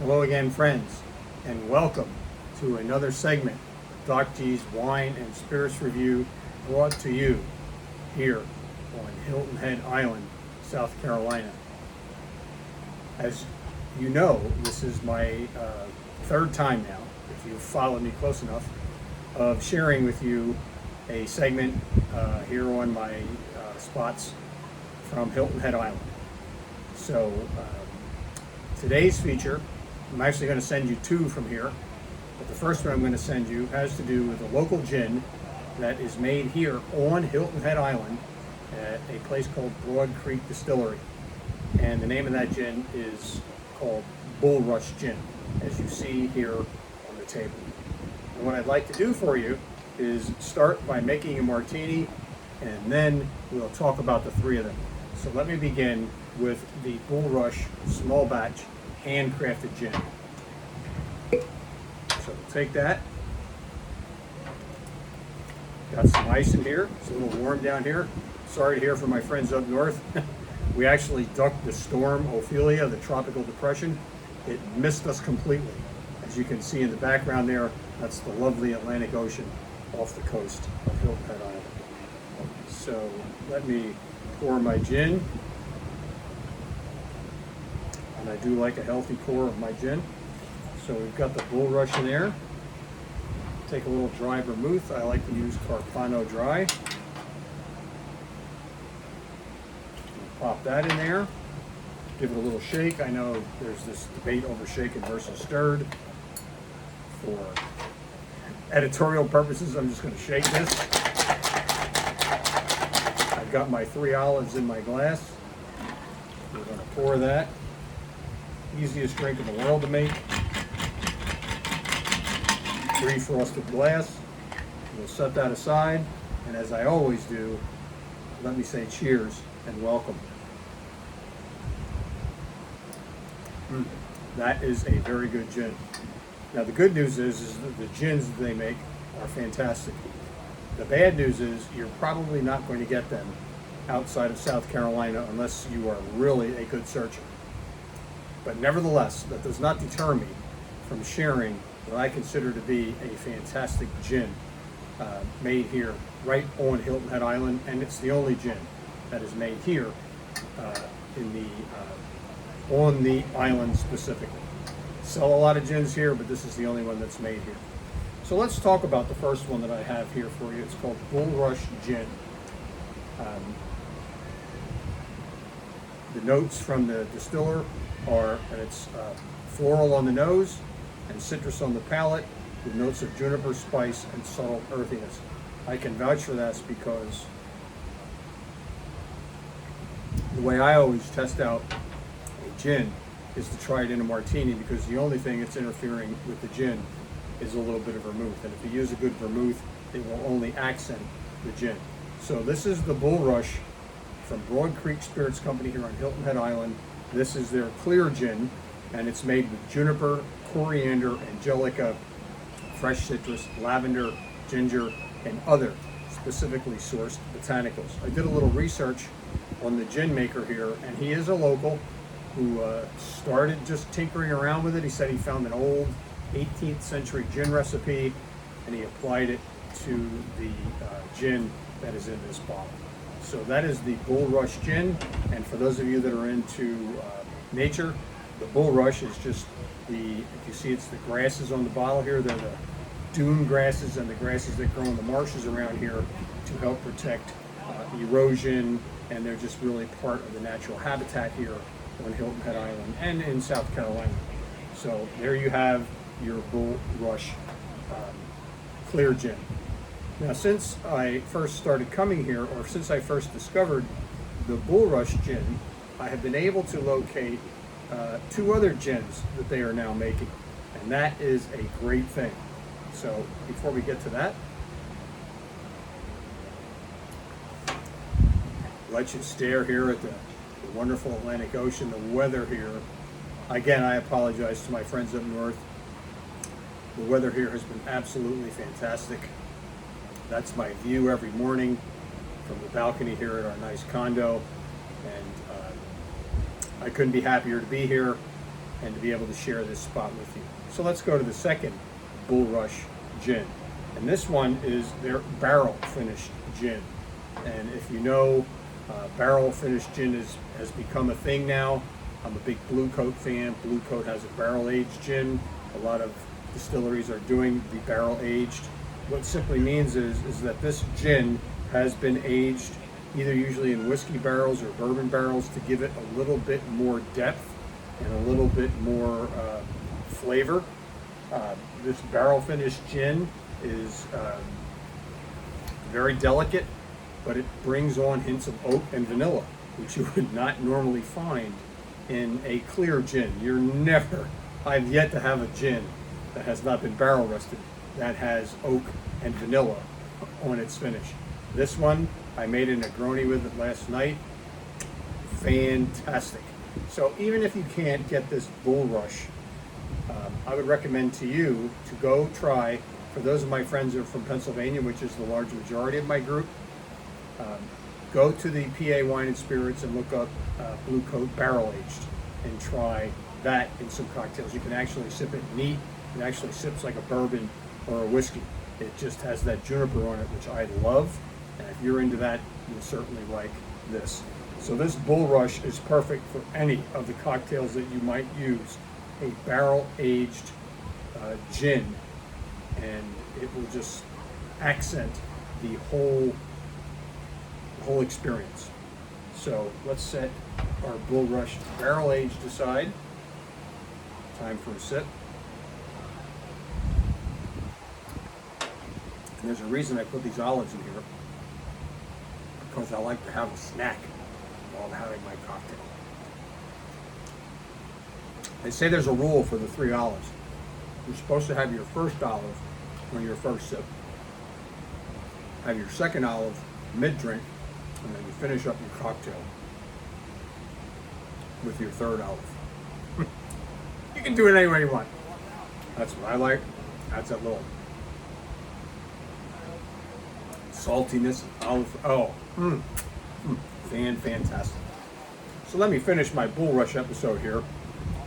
Hello again, friends, and welcome to another segment of Doc G's Wine and Spirits Review, brought to you here on Hilton Head Island, South Carolina. As you know, this is my third time now, if you've followed me close enough, of sharing with you a segment here on my spots from Hilton Head Island. So today's feature, I'm actually going to send you two from here, but the first one I'm going to send you has to do with a local gin that is made here on Hilton Head Island at a place called Broad Creek Distillery. And the name of that gin is called Bull Rush Gin, as you see here on the table. And what I'd like to do for you is start by making a martini, and then we'll talk about the three of them. So let me begin with the Bull Rush small batch handcrafted gin. So we'll take that. Got some ice in here. It's a little warm down here. Sorry to hear from my friends up north. We actually ducked the storm Ophelia, the tropical depression. It missed us completely. As you can see in the background there, that's the lovely Atlantic Ocean off the coast of Hilton Head Island. So let me pour my gin. And I do like a healthy pour of my gin. So we've got the Bull Rush in there. Take a little dry vermouth. I like to use Carpano Dry. Pop that in there. Give it a little shake. I know there's this debate over shaken versus stirred. For editorial purposes, I'm just going to shake this. I've got my 3 olives in my glass. We're going to pour that. Easiest drink in the world to make. Pre-frosted glass. We'll set that aside, and as I always do, let me say cheers and welcome. That is a very good gin. Now the good news is that the gins that they make are fantastic. The bad news is you're probably not going to get them outside of South Carolina unless you are really a good searcher. But nevertheless, that does not deter me from sharing what I consider to be a fantastic gin made here right on Hilton Head Island, and it's the only gin that is made here on the island specifically. Sell a lot of gins here, but this is the only one that's made here. So let's talk about the first one that I have here for you. It's called Bull Rush Gin. The notes from the distiller are that it's floral on the nose and citrus on the palate, with notes of juniper, spice, and subtle earthiness. I can vouch for that because the way I always test out a gin is to try it in a martini, because the only thing that's interfering with the gin is a little bit of vermouth. And if you use a good vermouth, it will only accent the gin. So this is the Bull Rush from Broad Creek Spirits Company here on Hilton Head Island. This is their clear gin, and it's made with juniper, coriander, angelica, fresh citrus, lavender, ginger, and other specifically sourced botanicals. I did a little research on the gin maker here, and he is a local who started just tinkering around with it. He said he found an old 18th century gin recipe, and he applied it to the gin that is in this bottle. So that is the Bull Rush Gin, and for those of you that are into nature, the Bull Rush is just if you see it's the grasses on the bottle here, they're the dune grasses and the grasses that grow in the marshes around here to help protect erosion, and they're just really part of the natural habitat here on Hilton Head Island and in South Carolina. So there you have your Bull Rush clear gin. Now, since I first started coming here, or since I first discovered the Bull Rush gin, I have been able to locate 2 other gins that they are now making, and that is a great thing. So before we get to that, let you stare here at the wonderful Atlantic Ocean, the weather here. Again, I apologize to my friends up north. The weather here has been absolutely fantastic. That's my view every morning from the balcony here at our nice condo, and I couldn't be happier to be here. and to be able to share this spot with you. So let's go to the second Bull Rush gin. And this one is their barrel finished gin. And if you know, barrel finished gin has become a thing now. I'm a big Blue Coat fan. Blue Coat has a barrel aged gin. A lot of distilleries are doing the barrel aged. What it simply means is that this gin has been aged either usually in whiskey barrels or bourbon barrels to give it a little bit more depth and a little bit more flavor. This barrel finished gin is very delicate, but it brings on hints of oak and vanilla, which you would not normally find in a clear gin. I've yet to have a gin that has not been barrel rested that has oak and vanilla on its finish. This one, I made a Negroni with it last night. Fantastic. So even if you can't get this Bull Rush, I would recommend to you to go try, for those of my friends who are from Pennsylvania, which is the large majority of my group, go to the PA Wine and Spirits and look up Blue Coat Barrel Aged and try that in some cocktails. You can actually sip it neat. It actually sips like a bourbon or a whiskey. It just has that juniper on it, which I love. And if you're into that, you'll certainly like this. So this Bull Rush is perfect for any of the cocktails that you might use a barrel-aged gin, and it will just accent the whole experience. So let's set our Bull Rush barrel-aged aside. Time for a sip. And there's a reason I put these olives in here, because I like to have a snack while I'm having my cocktail. They say there's a rule for the 3 olives. You're supposed to have your first olive on your first sip, have your second olive mid-drink, and then you finish up your cocktail with your third olive. You can do it any way you want. That's what I like. That's that little saltiness, olive. Fantastic. So let me finish my Bull Rush episode here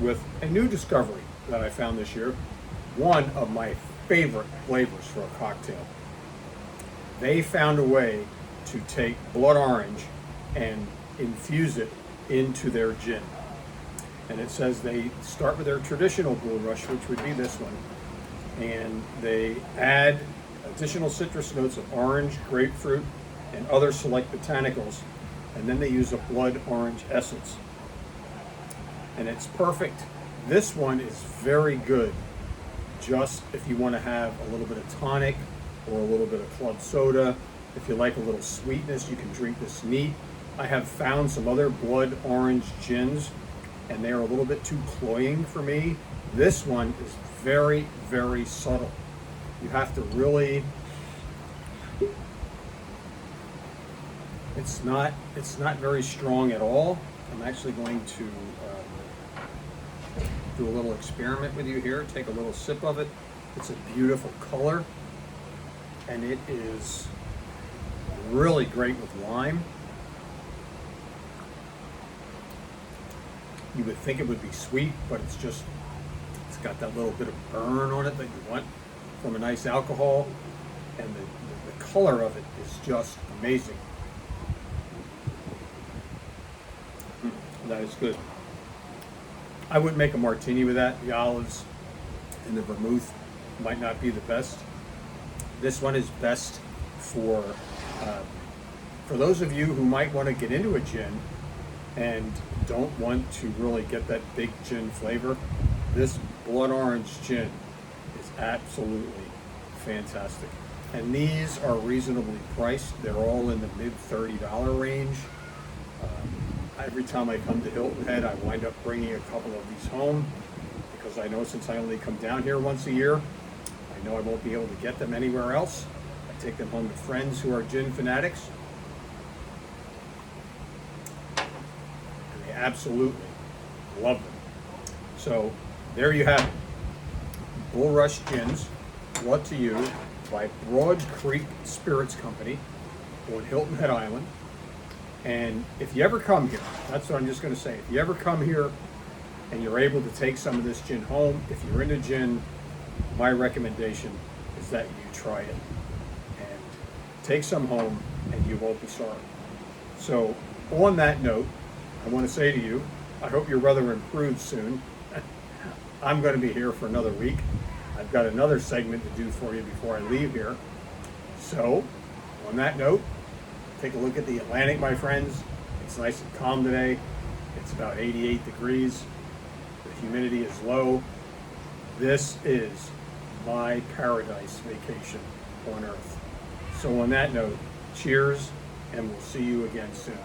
with a new discovery that I found this year. One of my favorite flavors for a cocktail. They found a way to take blood orange and infuse it into their gin. And it says they start with their traditional Bull Rush, which would be this one, and they add additional citrus notes of orange, grapefruit, and other select botanicals, and then they use a blood orange essence. And it's perfect. This one is very good just if you want to have a little bit of tonic or a little bit of club soda. If you like a little sweetness, you can drink this neat. I have found some other blood orange gins, and they're a little bit too cloying for me. This one is very, very subtle. You have to really, it's not very strong at all. I'm actually going to do a little experiment with you here. Take a little sip of it. It's a beautiful color, and it is really great with lime. You would think it would be sweet, but it's got that little bit of burn on it that you want from a nice alcohol, and the color of it is just amazing. That is good. I wouldn't make a martini with that. The olives and the vermouth might not be the best. This one is best for those of you who might want to get into a gin and don't want to really get that big gin flavor. This blood orange gin is absolutely fantastic. And these are reasonably priced. They're all in the mid $30 range. Every time I come to Hilton Head, I wind up bringing a couple of these home, because I know since I only come down here once a year, I know I won't be able to get them anywhere else. I take them home to friends who are gin fanatics, and they absolutely love them. So there you have it. Bull Rush Gins, brought to you by Broad Creek Spirits Company on Hilton Head Island. And if you ever come here, that's what I'm just going to say. If you ever come here and you're able to take some of this gin home, if you're into gin, my recommendation is that you try it and take some home, and you won't be sorry. So on that note, I want to say to you, I hope your weather improves soon. I'm going to be here for another week. I've got another segment to do for you before I leave here. So on that note, take a look at the Atlantic, my friends. It's nice and calm today. It's about 88 degrees. The humidity is low. This is my paradise vacation on Earth. So on that note, cheers, and we'll see you again soon.